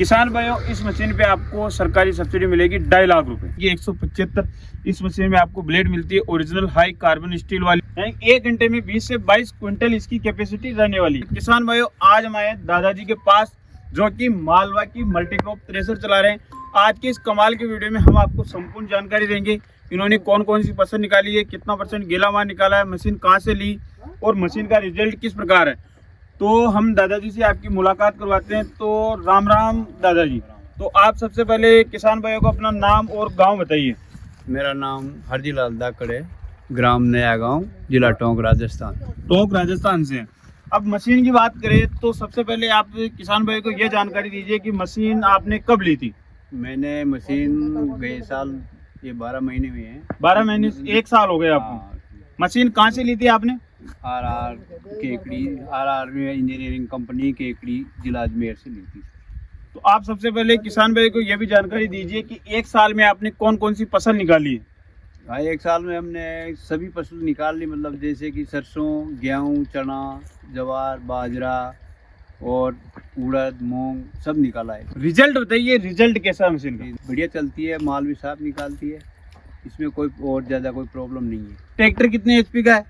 किसान भाइयों, इस मशीन पे आपको सरकारी सब्सिडी मिलेगी 2.5 लाख रुपए। ये 175 इस मशीन में आपको ब्लेड मिलती है, ओरिजिनल हाई कार्बन स्टील वाली। 1 घंटे में 20 से 22 क्विंटल इसकी कैपेसिटी रहने वाली है। किसान भाइयों, आज हम आए दादाजी के पास जो कि मालवा की मल्टीक्रॉप थ्रेशर चला रहे हैं। आज के इस कमाल के वीडियो में हम आपको संपूर्ण जानकारी देंगे। इन्होंने कौन कौन सी फसल निकाली है, कितना % गीला माल निकाला है, मशीन कहाँ से ली और मशीन का रिजल्ट किस प्रकार है। तो हम दादाजी से आपकी मुलाकात करवाते हैं। तो राम राम दादाजी। तो आप सबसे पहले किसान भाइयों को अपना नाम और गांव बताइए। मेरा नाम हरजीलाल दाकड़ है, ग्राम नया गांव, जिला टोंक, राजस्थान। टोंक राजस्थान से। अब मशीन की बात करें तो सबसे पहले आप किसान भाई को यह जानकारी दीजिए कि मशीन आपने कब ली थी। मैंने मशीन गए साल, ये 12 महीने हुए हैं। 12 महीने, 1 साल हो गए आपको। मशीन कहाँ से ली थी आपने? R Kekri, R engineering company Kekri, जिला अजमेर से ली थी। तो आप सबसे पहले किसान भाई को यह भी जानकारी दीजिए कि 1 साल में आपने कौन कौन सी फसल निकाली है। भाई 1 साल में हमने सभी फसल निकाल ली, मतलब जैसे कि सरसों, गेहूँ, चना, जवार, बाजरा और उड़द, मूंग सब निकाला है। रिजल्ट बताइए, रिजल्ट कैसा है मशीन का? बढ़िया चलती है, माल भी साफ निकालती है, इसमें कोई और ज़्यादा कोई प्रॉब्लम नहीं है। ट्रैक्टर कितने HP का है?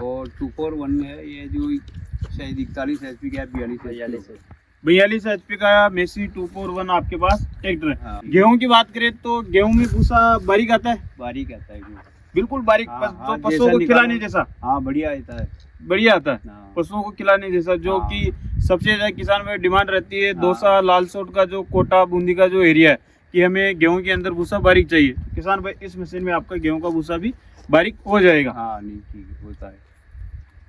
और 241 है, ये जो शायद 41 HP का है, 42 HP का मेसी 241 आपके पास ट्रैक्टर है। हाँ। गेहूं की बात करें तो गेहूं में भूसा बारीक आता है? बारीक आता है, बिल्कुल बारीक। हाँ, पशुओं को खिलाने जैसा? हाँ, बढ़िया आता है, बढ़िया आता है। हाँ। पशुओं को खिलाने जैसा, जो हाँ। कि सबसे ज्यादा किसान में डिमांड रहती है। हाँ। दौसा, लालसोट का जो कोटा बूंदी का जो एरिया है कि हमें गेहूं के अंदर भूसा बारीक चाहिए। किसान भाई, इस मशीन में आपका गेहूं का भूसा भी बारीक हो जाएगा। हाँ, नहीं ठीक है, होता है।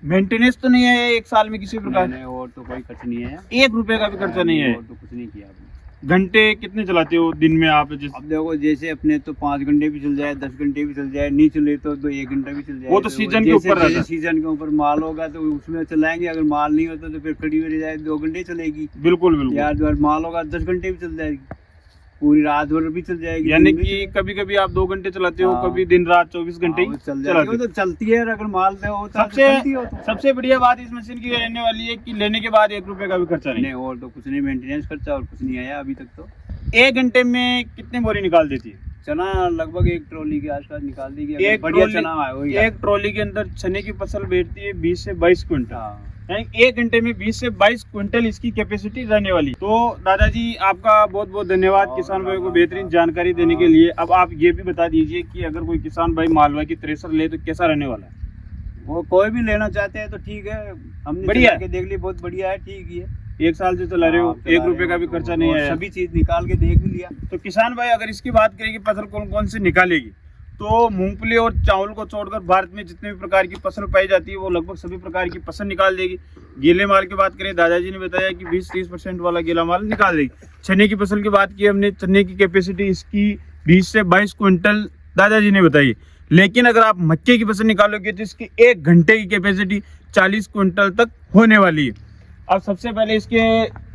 मेंटेनेंस तो नहीं है 1 साल में किसी प्रकार? नहीं, और तो कोई खर्च नहीं है, 1 रुपए का भी खर्चा नहीं है। और तो कुछ नहीं किया आपने। घंटे कितने चलाते हो दिन में आप? जैसे अब देखो, जैसे अपने तो 5 घंटे भी चल जाए, 10 घंटे भी चल जाए, नहीं चले तो 1 घंटा भी चल जाए। वो तो सीजन के ऊपर रहता है। सीजन के ऊपर माल होगा तो उसमें चलाएंगे, अगर माल नहीं होता तो फिर खड़ी हुई रह जाए, 2 घंटे चलेगी। बिल्कुल बिल्कुल यार जो माल होगा 10 घंटे भी चल जाएगी, पूरी रात भर भी चल जाएगी। यानी कि कभी कभी आप 2 घंटे चलाते हो, हाँ। कभी दिन रात 24 घंटे हाँ, चल चलाते जाएगी, हो। वो तो चलती है। अगर माल से होता तो चलती हो तो। सबसे बढ़िया बात इस मशीन की रहने वाली है कि लेने के बाद 1 रुपए का भी खर्चा नहीं। नहीं, और तो कुछ नहीं, मेंटेनेंस खर्चा और कुछ नहीं आया अभी तक तो। 1 घंटे में कितने बोरी निकाल देती है? चना लगभग 1 ट्रॉली के आसपास निकाल देगी, अगर एक बढ़िया ट्रॉली- चना है वही। 1 ट्रॉली के अंदर चने की फसल बैठती है 20 से 22 क्विंटल। हाँ। यानी 1 घंटे में 20 से 22 क्विंटल इसकी कैपेसिटी रहने वाली। तो दादाजी, आपका बहुत बहुत धन्यवाद किसान भाई को बेहतरीन जानकारी देने के लिए। अब आप ये भी बता दीजिए कि अगर कोई किसान भाई मालवा की थ्रेशर ले तो कैसा रहने वाला है? वो कोई भी लेना चाहते हैं तो ठीक है, हमने बढ़िया चला के देख ली, बहुत बढ़िया है, ठीक ही है। 1 साल से चला रहे हो, 1 रुपए का भी खर्चा नहीं है। सभी चीज निकाल के देख भी लिया। तो किसान भाई, अगर इसकी बात करें कि फसल कौन कौन से निकालेगी, तो मूंगफली और चावल को छोड़कर भारत में जितने भी प्रकार की फसल पाई जाती है वो लगभग सभी प्रकार की फसल निकाल देगी। गीले माल की बात करें, दादाजी ने बताया कि 20-30% वाला गीला माल निकाल देगी। चने की फसल की बात की हमने, चने की कैपेसिटी इसकी 20 से 22 क्विंटल दादाजी ने बताई। लेकिन अगर आप मक्के की फसल निकालोगे तो इसकी 1 घंटे की कैपेसिटी 40 क्विंटल तक होने वाली है। अब सबसे पहले इसके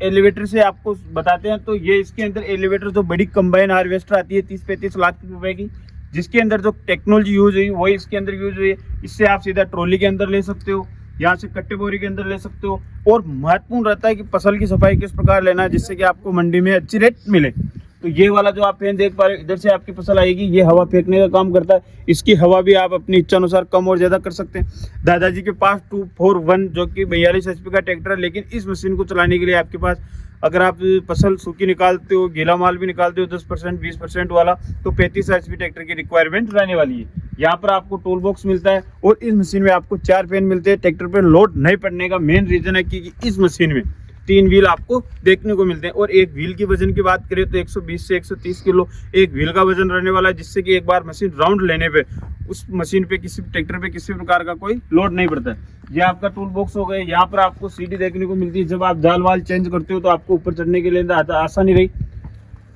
एलिवेटर से आपको बताते हैं। तो ये इसके अंदर एलिवेटर जो बड़ी कंबाइन हार्वेस्टर आती है 30-35 लाख रुपए की, जिसके अंदर जो टेक्नोलॉजी यूज हुई वही इसके अंदर यूज हुई है। इससे आप सीधा ट्रॉली के अंदर ले सकते हो, यहाँ से कट्टे बोरी के अंदर ले सकते हो। और महत्वपूर्ण रहता है कि फसल की सफाई किस प्रकार लेना है जिससे कि आपको मंडी में अच्छी रेट मिले। तो ये वाला जो आप फैन देख पा रहे हो, इधर से आपकी फसल आएगी, ये हवा फेंकने का काम करता है। इसकी हवा भी आप अपनी इच्छा अनुसार कम और ज्यादा कर सकते हैं। दादाजी के पास 241 जो कि 42 HP का ट्रैक्टर है, लेकिन इस मशीन को चलाने के लिए आपके पास, अगर आप फसल सूखी निकालते हो, गीला माल भी निकालते हो 10% 20% वाला, तो 35 HP ट्रैक्टर की रिक्वायरमेंट रहने वाली है। यहाँ पर आपको टूल बॉक्स मिलता है और इस मशीन में आपको 4 फैन मिलते हैं। ट्रैक्टर पर लोड नहीं पड़ने का मेन रीजन है कि इस मशीन में 3 व्हील आपको देखने को मिलते हैं। और एक व्हील की वजन की बात करें तो 120 से 130 किलो एक व्हील का वजन रहने वाला है, जिससे कि एक बार मशीन राउंड लेने पे उस मशीन पे, किसी ट्रैक्टर पे किसी प्रकार का कोई लोड नहीं पड़ता है। ये आपका टूल बॉक्स हो गया। यहाँ पर आपको सीढ़ी देखने को मिलती है, जब आप जाल वाल चेंज करते हो तो आपको ऊपर चढ़ने के लिए आसानी रही।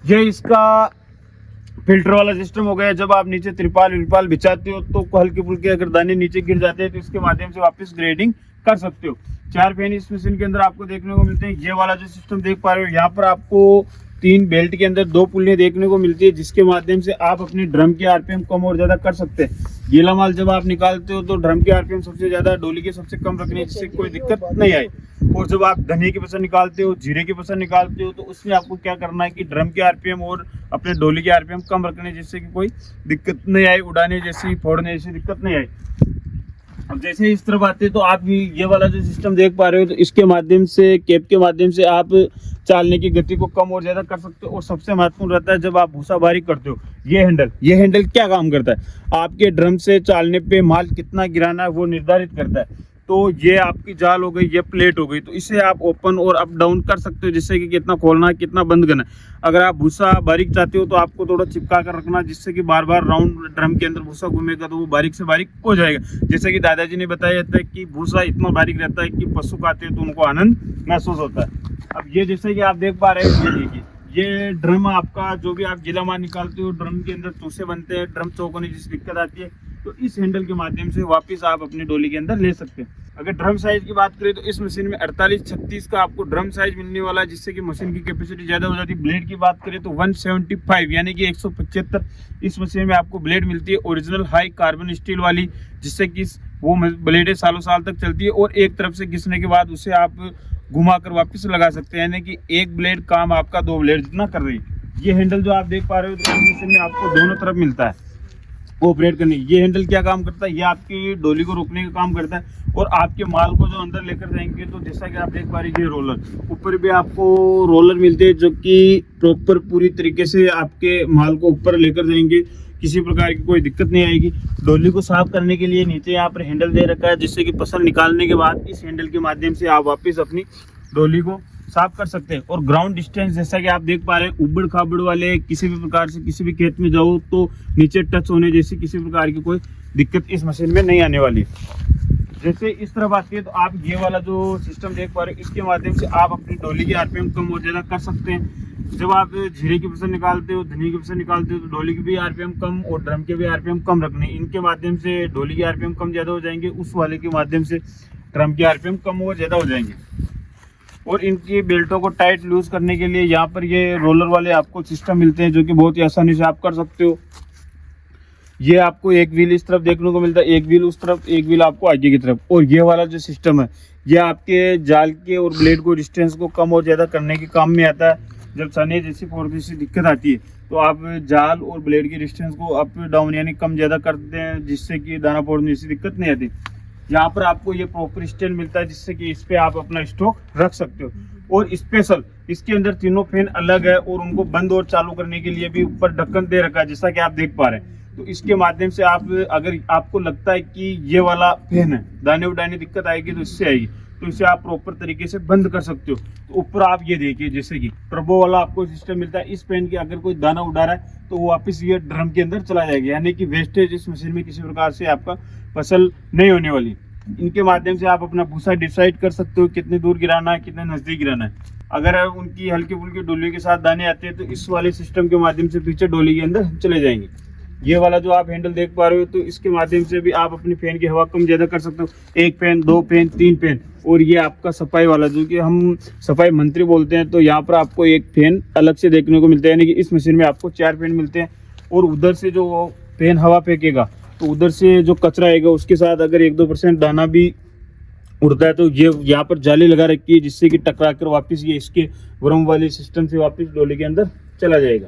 ये इसका फिल्टर वाला सिस्टम हो गया। जब आप नीचे त्रिपाल विपाल बिछाते हो तो हल्के फुल्के अगर दाने नीचे गिर जाते हैं तो इसके माध्यम से वापस ग्रेडिंग कर सकते हो। 4 फैन इस मशीन के अंदर आपको देखने को मिलते हैं। ये वाला जो सिस्टम देख पा रहे हो, यहाँ पर आपको 3 बेल्ट के अंदर 2 पुल्लियां देखने को मिलती है, जिसके माध्यम से आप अपने ड्रम के आरपीएम कम और ज्यादा कर सकते हैं। गीला माल जब आप निकालते हो तो ड्रम के आरपीएम सबसे ज्यादा, डोली के सबसे कम रखने, जिससे कोई दिक्कत नहीं आए। और जब आप धनिया की फसल निकालते हो, जीरे की फसल निकालते हो, तो उसमें आपको क्या करना है कि ड्रम के आरपीएम और अपने डोली के आरपीएम कम रखने, जिससे कि कोई दिक्कत नहीं आए, उड़ाने जैसी, फोड़ने जैसी दिक्कत नहीं आए। अब जैसे इस तरफ आते हैं तो आप ये वाला जो सिस्टम देख पा रहे हो, तो इसके माध्यम से, कैप के माध्यम से आप चालने की गति को कम और ज्यादा कर सकते हो। और सबसे महत्वपूर्ण रहता है जब आप भूसा बारीक करते हो, ये हैंडल क्या काम करता है, आपके ड्रम से चालने पे माल कितना गिराना है वो निर्धारित करता है। तो ये आपकी जाल हो गई, ये प्लेट हो गई, तो इसे आप ओपन और अप डाउन कर सकते हो, जिससे कि कितना खोलना है, कितना बंद करना है। अगर आप भूसा बारीक चाहते हो तो आपको थोड़ा चिपका कर रखना, जिससे कि बार बार राउंड ड्रम के अंदर भूसा घूमेगा तो वो बारीक से बारीक हो जाएगा। जैसे कि दादाजी ने बताया जाता है कि भूसा इतना बारीक रहता है कि पशु खाते हैं तो उनको आनंद महसूस होता है। अब ये जैसे कि आप देख पा रहे हैं, ये देखिए, ये ड्रम आपका जो भी आप गीला माल निकालते हो, ड्रम के अंदर चूसे बनते हैं, ड्रम चौक होने जैसी दिक्कत आती है, तो इस हैंडल के माध्यम से वापस आप अपनी डोली के अंदर ले सकते हैं। अगर ड्रम साइज की बात करें तो इस मशीन में 48-36 का आपको ड्रम साइज मिलने वाला है, जिससे कि मशीन की कैपेसिटी ज़्यादा हो जाती है। ब्लेड की बात करें तो 175 यानी कि 175 इस मशीन में आपको ब्लेड मिलती है, ओरिजिनल हाई कार्बन स्टील वाली, जिससे कि वो ब्लेड सालों साल तक चलती है। और एक तरफ से घिसने के बाद उसे आप घुमा कर वापस लगा सकते हैं, यानी कि एक ब्लेड काम आपका 2 ब्लेड जितना कर रही है। ये हैंडल जो आप देख पा रहे हो, तो इस मशीन में आपको दोनों तरफ मिलता है ऑपरेट करने। ये हैंडल क्या काम करता है, ये आपकी डोली को रोकने का काम करता है और आपके माल को जो अंदर लेकर जाएंगे, तो जैसा कि आप देख पा रहे हैं, ये रोलर, ऊपर भी आपको रोलर मिलते हैं जो कि प्रॉपर पूरी तरीके से आपके माल को ऊपर लेकर जाएंगे, किसी प्रकार की कोई दिक्कत नहीं आएगी। डोली को साफ करने के लिए नीचे यहाँ पर हैंडल दे रखा है, जिससे कि फसल निकालने के बाद इस हैंडल के माध्यम से आप वापस अपनी डोली को साफ कर सकते हैं। और ग्राउंड डिस्टेंस जैसा कि आप देख पा रहे हैं, उबड़ खाबड़ वाले किसी भी प्रकार से किसी भी खेत में जाओ तो नीचे टच होने जैसी किसी प्रकार की कोई दिक्कत इस मशीन में नहीं आने वाली। जैसे इस तरफ आती है तो आप ये वाला जो सिस्टम देख पा रहे हैं, इसके माध्यम से आप अपनी डोली की आरपीएम कम और ज्यादा कर सकते हैं। जब आप जीरे की फसल निकालते हो, धनिया की फसल निकालते हो, तो डोली की भी आरपीएम कम और ड्रम के भी आरपीएम कम रखने। इनके माध्यम से डोली की आरपीएम कम ज्यादा हो जाएंगे, उस वाले के माध्यम से ड्रम की आरपीएम कम और ज्यादा हो जाएंगे। और इनकी बेल्टों को टाइट लूज करने के लिए यहाँ पर ये रोलर वाले आपको सिस्टम मिलते हैं, जो कि बहुत ही आसानी से आप कर सकते हो। ये आपको एक व्हील इस तरफ देखने को मिलता है, एक व्हील उस तरफ, एक व्हील आपको आगे की तरफ। और ये वाला जो सिस्टम है, ये आपके जाल के और ब्लेड को डिस्टेंस को कम और ज़्यादा करने के काम में आता है। जब सने जैसी फोड़ जैसी दिक्कत आती है तो आप जाल और ब्लेड की डिस्टेंस को अप डाउन यानी कम ज़्यादा करते हैं, जिससे कि दाना फोड़ने जैसी दिक्कत नहीं आती। यहाँ पर आपको ये प्रॉपर स्टैंड मिलता है, जिससे कि इस पे आप अपना स्टॉक रख सकते हो। और स्पेशल इसके अंदर तीनों फैन अलग है और उनको बंद और चालू करने के लिए भी ऊपर ढक्कन दे रखा है, जैसा कि आप देख पा रहे हैं। तो इसके माध्यम से आप, अगर आपको लगता है कि ये वाला फैन है, दाने उड़ाने दिक्कत आएगी तो इससे आएगी, तो इसे आप प्रॉपर तरीके से बंद कर सकते हो। तो ऊपर आप ये देखिए, जैसे कि टर्बो वाला आपको सिस्टम मिलता है। इस फैन के अगर कोई दाना उड़ा रहा है तो वो वापस ये ड्रम के अंदर चला जाएगा, यानी कि वेस्टेज इस मशीन में किसी प्रकार से आपका फसल नहीं होने वाली। इनके माध्यम से आप अपना भूसा डिसाइड कर सकते हो कितने दूर गिराना है, कितने नज़दीक गिराना है। अगर उनकी हल्की फुल्की डोली के साथ दाने आते हैं तो इस वाले सिस्टम के माध्यम से पीछे डोली के अंदर चले जाएंगे। ये वाला जो आप हैंडल देख पा रहे हो, तो इसके माध्यम से भी आप अपनी फैन की हवा कम ज़्यादा कर सकते हो। 1 फैन, 2 फैन, 3 फैन। और ये आपका सफाई वाला, जो कि हम सफाई मंत्री बोलते हैं, तो यहाँ पर आपको 1 फैन अलग से देखने को मिलता है, यानी कि इस मशीन में आपको 4 फैन मिलते हैं। और उधर से जो फैन हवा फेंकेगा तो उधर से जो कचरा आएगा उसके साथ अगर 1-2% दाना भी उड़ता है तो ये यहाँ पर जाली लगा रखी है, जिससे कि टकरा कर वापस ये इसके वर्म वाले सिस्टम से वापस डोली के अंदर चला जाएगा।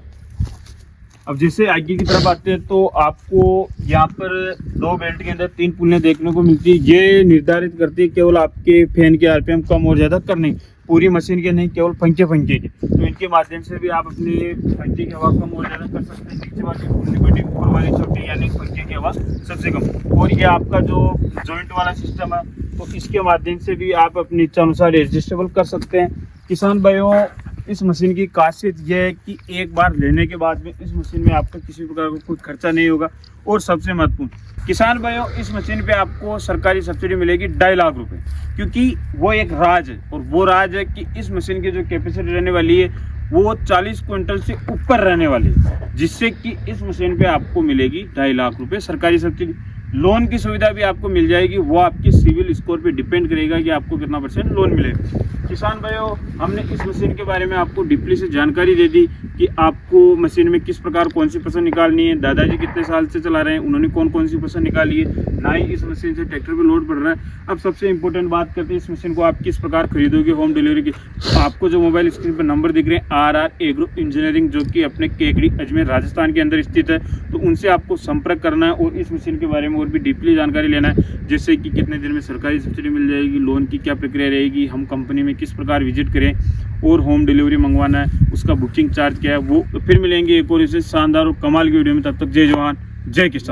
अब जैसे आगे की तरफ आते हैं तो आपको यहाँ पर 2 बेल्ट के अंदर 3 पुल्लियाँ देखने को मिलती है। ये निर्धारित करती है केवल आपके फैन के आरपीएम कम और ज़्यादा करने, पूरी मशीन के नहीं, केवल पंखे के। तो इनके माध्यम से भी आप अपने पंखे की हवा कम और ज़्यादा कर सकते हैं। नीचे वाली पुल्ली बड़ी, ऊपर वाली छोटी, यानी पंखे की हवा सबसे कम। और ये आपका जो जॉइंट वाला सिस्टम है, तो इसके माध्यम से भी आप अपनी इच्छा अनुसार एडजस्टेबल कर सकते हैं। किसान भाइयों, इस मशीन की खासियत यह है कि एक बार लेने के बाद में इस मशीन में आपका किसी प्रकार का कोई खर्चा नहीं होगा। और सबसे महत्वपूर्ण किसान भाइयों, इस मशीन पे आपको सरकारी सब्सिडी मिलेगी 2.5 लाख रुपए, क्योंकि वो एक राज है। और वो राज है कि इस मशीन की जो कैपेसिटी रहने वाली है वो 40 क्विंटल से ऊपर रहने वाली है, जिससे कि इस मशीन पे आपको मिलेगी 2.5 लाख रुपए सरकारी सब्सिडी। लोन की सुविधा भी आपको मिल जाएगी। वो आपकी सिविल स्कोर पे डिपेंड करेगा कि आपको कितना % लोन मिलेगा। किसान भाइयों, हमने इस मशीन के बारे में आपको डीपली से जानकारी दे दी कि आपको मशीन में किस प्रकार कौन सी फसल निकालनी है, दादाजी कितने साल से चला रहे हैं, उन्होंने कौन कौन सी फसल निकाली है, ना ही इस मशीन से ट्रैक्टर पे लोड पड़ रहा है। अब सबसे इंपॉर्टेंट बात करते हैं इस मशीन को आप किस प्रकार खरीदोगे होम डिलीवरी की। तो आपको जो मोबाइल स्क्रीन पर नंबर दिख रहे हैं RR एग्रो इंजीनियरिंग, जो कि अपने केकड़ी अजमेर राजस्थान के अंदर स्थित है, तो उनसे आपको संपर्क करना है और इस मशीन के बारे में और भी डीपली जानकारी लेना है, जैसे कि कितने दिन में सरकारी सब्सिडी मिल जाएगी, लोन की क्या प्रक्रिया रहेगी, हम कंपनी में किस प्रकार विजिट करें और होम डिलीवरी मंगवाना है, उसका बुकिंग चार्ज क्या है। वो फिर मिलेंगे एक और इसे शानदार और कमाल की वीडियो में। तब तक जय जवान जय किसान।